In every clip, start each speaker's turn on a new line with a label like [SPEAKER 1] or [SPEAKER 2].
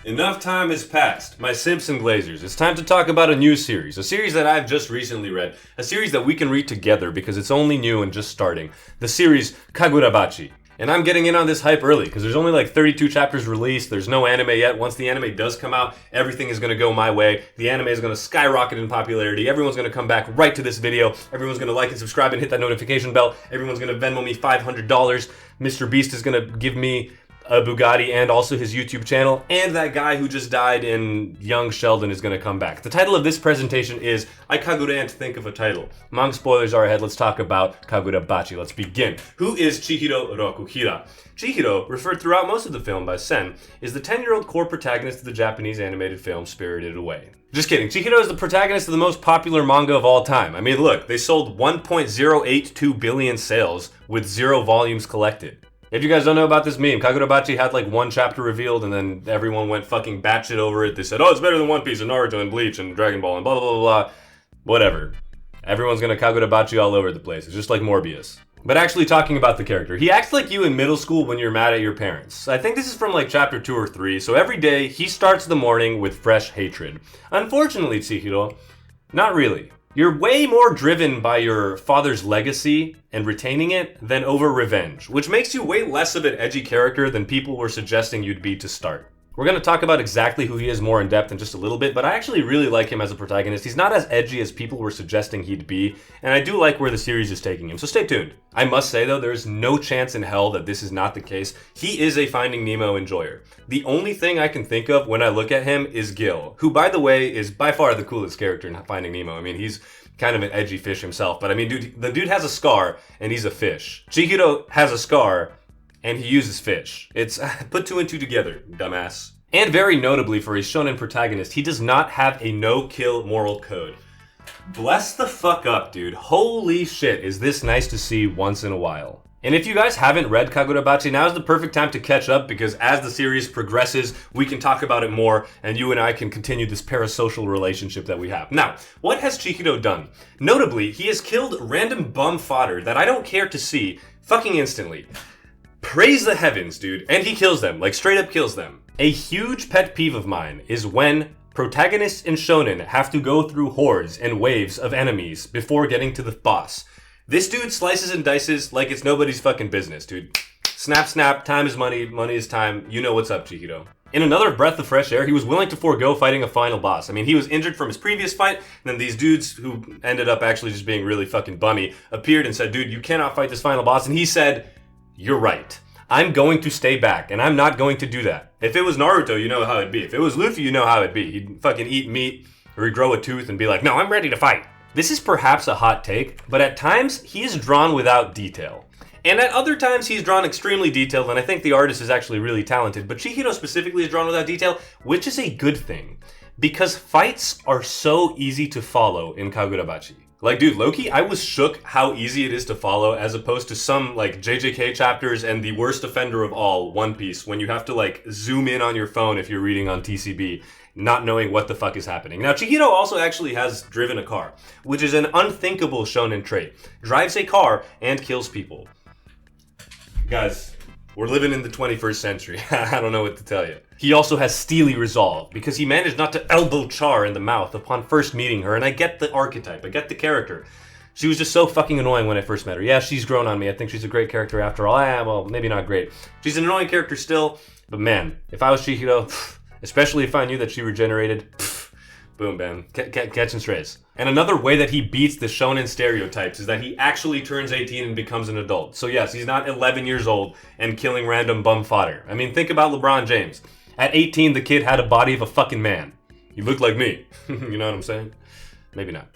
[SPEAKER 1] Enough time has passed, my Simpson Glazers. It's time to talk about a new series. A series that I've just recently read. A series that we can read together because it's only new and just starting. The series Kagurabachi. And I'm getting in on this hype early because there's only like 32 chapters released. There's no anime yet. Once the anime does come out, everything is going to go my way. The anime is going to skyrocket in popularity. Everyone's going to come back right to this video. Everyone's going to like and subscribe and hit that notification bell. Everyone's going to Venmo me $500. Mr. Beast is going to give me a Bugatti and also his YouTube channel, and that guy who just died in Young Sheldon is going to come back. The title of this presentation is I Kaguran't Think of a Title. Manga spoilers are ahead. Let's talk about Kagurabachi. Let's begin. Who is Chihiro Rokuhira? Chihiro, referred throughout most of the film by Sen, is the 10-year-old core protagonist of the Japanese animated film Spirited Away. Just kidding. Chihiro is the protagonist of the most popular manga of all time. I mean, look, they sold 1.082 billion sales with 0 volumes collected. If you guys don't know about this meme, Kagurabachi had like 1 chapter revealed and then everyone went fucking batshit over it. They said, oh, it's better than One Piece and Naruto and Bleach and Dragon Ball and blah, blah, blah, blah. Whatever. Everyone's gonna Kagurabachi all over the place. It's just like Morbius. But actually talking about the character, he acts like you in middle school when you're mad at your parents. I think this is from like chapter 2 or 3, so every day he starts the morning with fresh hatred. Unfortunately, Chihiro, not really. You're way more driven by your father's legacy and retaining it than over revenge, which makes you way less of an edgy character than people were suggesting you'd be to start. We're going to talk about exactly who he is more in depth in just a little bit, but I actually really like him as a protagonist. He's not as edgy as people were suggesting he'd be, and I do like where the series is taking him, so stay tuned. I must say though, there's no chance in hell that this is not the case. He is a Finding Nemo enjoyer. The only thing I can think of when I look at him is Gil, who by the way is by far the coolest character in Finding Nemo. I mean, he's kind of an edgy fish himself, but I mean, dude, the dude has a scar and he's a fish. Chihiro has a scar and he uses fish. It's put 2 and 2 together, dumbass. And very notably for a shonen protagonist, he does not have a no-kill moral code. Bless the fuck up, dude. Holy shit, is this nice to see once in a while. And if you guys haven't read Kagurabachi, now is the perfect time to catch up because as the series progresses, we can talk about it more and you and I can continue this parasocial relationship that we have. Now, what has Chihiro done? Notably, he has killed random bum fodder that I don't care to see fucking instantly. Praise the heavens, dude. And he kills them, like straight up kills them. A huge pet peeve of mine is when protagonists in shonen have to go through hordes and waves of enemies before getting to the boss. This dude slices and dices like it's nobody's fucking business, dude. Snap, snap, time is money, money is time. You know what's up, Chihiro. In another breath of fresh air, he was willing to forego fighting a final boss. I mean, he was injured from his previous fight, and then these dudes who ended up actually just being really fucking bummy appeared and said, dude, you cannot fight this final boss. And he said, you're right. I'm going to stay back, and I'm not going to do that. If it was Naruto, you know how it'd be. If it was Luffy, you know how it'd be. He'd fucking eat meat, or he'd grow a tooth and be like, no, I'm ready to fight. This is perhaps a hot take, but at times, he is drawn without detail. And at other times, he's drawn extremely detailed, and I think the artist is actually really talented, but Chihiro specifically is drawn without detail, which is a good thing. Because fights are so easy to follow in Kagurabachi. Like, dude, low-key, I was shook how easy it is to follow as opposed to some, like, JJK chapters and the worst offender of all, One Piece, when you have to, like, zoom in on your phone if you're reading on TCB, not knowing what the fuck is happening. Now, Chihiro also actually has driven a car, which is an unthinkable shonen trait. Drives a car and kills people. Guys, we're living in the 21st century. I don't know what to tell you. He also has steely resolve because he managed not to elbow Char in the mouth upon first meeting her, and I get the archetype, I get the character. She was just so fucking annoying when I first met her. Yeah, she's grown on me. I think she's a great character after all. Well, maybe not great. She's an annoying character still, but man, if I was Chihiro, especially if I knew that she regenerated, boom, bam, catching strays. And another way that he beats the shonen stereotypes is that he actually turns 18 and becomes an adult. So yes, he's not 11 years old and killing random bum fodder. I mean, think about LeBron James. At 18, the kid had a body of a fucking man. He looked like me. You know what I'm saying? Maybe not.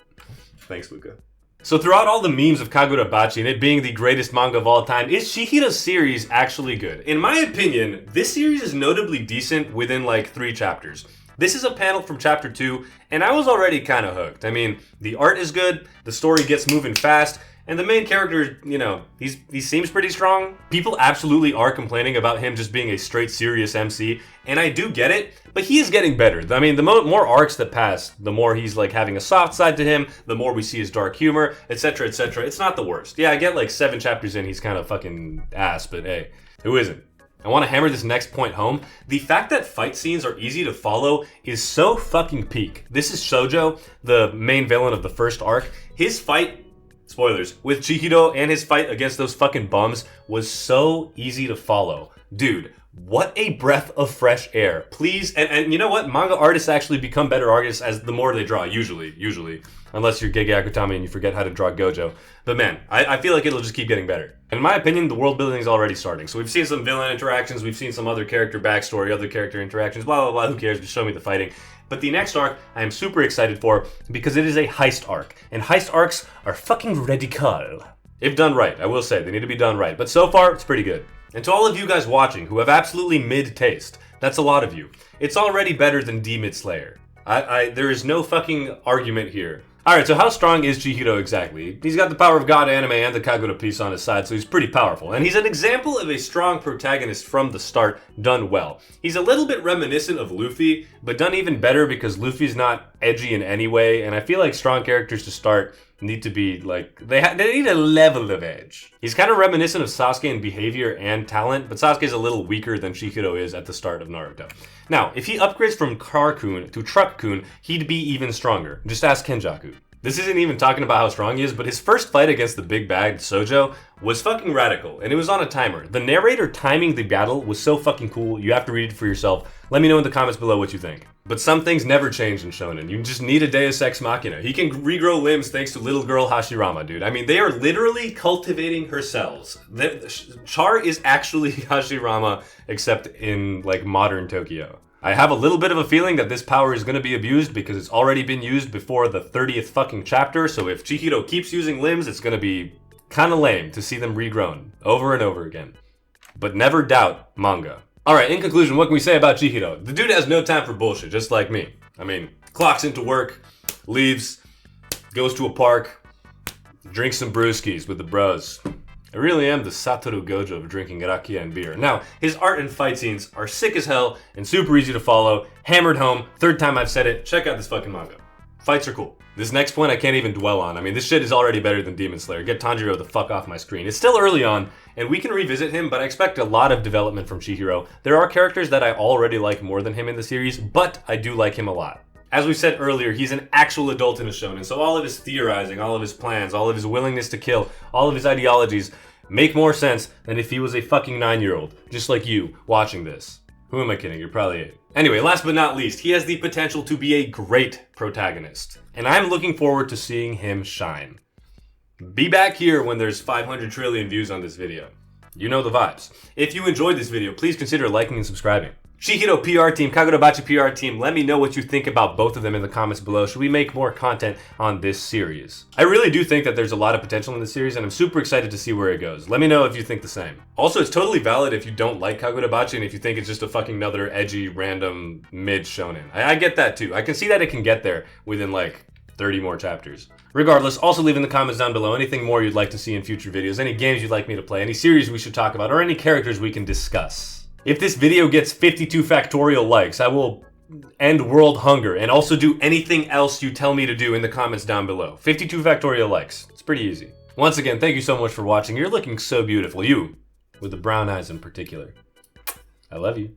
[SPEAKER 1] Thanks, Luca. So throughout all the memes of Kagurabachi and it being the greatest manga of all time, is Chihiro's series actually good? In my opinion, this series is notably decent within like 3 chapters. This is a panel from chapter 2, and I was already kind of hooked. I mean, the art is good, the story gets moving fast, and the main character, you know, he seems pretty strong. People absolutely are complaining about him just being a straight serious MC, and I do get it, but he is getting better. I mean, the more arcs that pass, the more he's like having a soft side to him, the more we see his dark humor, etc., etc. It's not the worst. Yeah, I get like 7 chapters in, he's kind of fucking ass, but hey, who isn't? I want to hammer this next point home. The fact that fight scenes are easy to follow is so fucking peak. This is Shoujo, the main villain of the first arc. His fight, spoilers, with Chihiro and his fight against those fucking bums was so easy to follow. Dude, what a breath of fresh air. Please, and you know what? Manga artists actually become better artists as the more they draw, usually. Unless you're Gege Akutami and you forget how to draw Gojo. But man, I feel like it'll just keep getting better. And in my opinion, the world building is already starting. So we've seen some villain interactions, we've seen some other character backstory, other character interactions, blah, blah, blah, who cares, just show me the fighting. But the next arc, I am super excited for because it is a heist arc. And heist arcs are fucking radical. If done right, I will say, they need to be done right. But so far, it's pretty good. And to all of you guys watching who have absolutely mid-taste, that's a lot of you. It's already better than Demon Slayer. There is no fucking argument here. Alright, so how strong is Chihiro exactly? He's got the power of God anime and the Kagura piece on his side, so he's pretty powerful. And he's an example of a strong protagonist from the start, done well. He's a little bit reminiscent of Luffy, but done even better because Luffy's not edgy in any way, and I feel like strong characters to start need to be like, they need a level of edge. He's kind of reminiscent of Sasuke in behavior and talent, but Sasuke's a little weaker than Chihiro is at the start of Naruto. Now, if he upgrades from Car-kun to Truck-kun, he'd be even stronger. Just ask Kenjaku. This isn't even talking about how strong he is, but his first fight against the big bag, Sojo, was fucking radical, and it was on a timer. The narrator timing the battle was so fucking cool, you have to read it for yourself. Let me know in the comments below what you think. But some things never change in shonen. You just need a Deus Ex Machina. He can regrow limbs thanks to little girl Hashirama, dude. I mean, they are literally cultivating her cells. Char is actually Hashirama, except in, like, modern Tokyo. I have a little bit of a feeling that this power is going to be abused because it's already been used before the 30th fucking chapter, so if Chihiro keeps using limbs, it's going to be kind of lame to see them regrown over and over again. But never doubt manga. Alright, in conclusion, what can we say about Chihiro? The dude has no time for bullshit, just like me. I mean, clocks into work, leaves, goes to a park, drinks some brewskis with the bros. I really am the Satoru Gojo of drinking rakia and beer. Now, his art and fight scenes are sick as hell and super easy to follow. Hammered home, third time I've said it, check out this fucking manga. Fights are cool. This next point I can't even dwell on. I mean, this shit is already better than Demon Slayer. Get Tanjiro the fuck off my screen. It's still early on, and we can revisit him, but I expect a lot of development from Chihiro. There are characters that I already like more than him in the series, but I do like him a lot. As we said earlier, he's an actual adult in a shonen, so all of his theorizing, all of his plans, all of his willingness to kill, all of his ideologies make more sense than if he was a fucking 9-year-old, just like you, watching this. Who am I kidding? You're probably 8. Anyway, last but not least, he has the potential to be a great protagonist, and I'm looking forward to seeing him shine. Be back here when there's 500 trillion views on this video. You know the vibes. If you enjoyed this video, please consider liking and subscribing. Chihiro PR team, Kagurabachi PR team, let me know what you think about both of them in the comments below. Should we make more content on this series? I really do think that there's a lot of potential in this series, and I'm super excited to see where it goes. Let me know if you think the same. Also, it's totally valid if you don't like Kagurabachi and if you think it's just a fucking another edgy, random, mid shonen. I get that too. I can see that it can get there within like 30 more chapters. Regardless, also leave in the comments down below anything more you'd like to see in future videos, any games you'd like me to play, any series we should talk about, or any characters we can discuss. If this video gets 52 factorial likes, I will end world hunger and also do anything else you tell me to do in the comments down below. 52 factorial likes. It's pretty easy. Once again, thank you so much for watching. You're looking so beautiful. You, with the brown eyes in particular. I love you.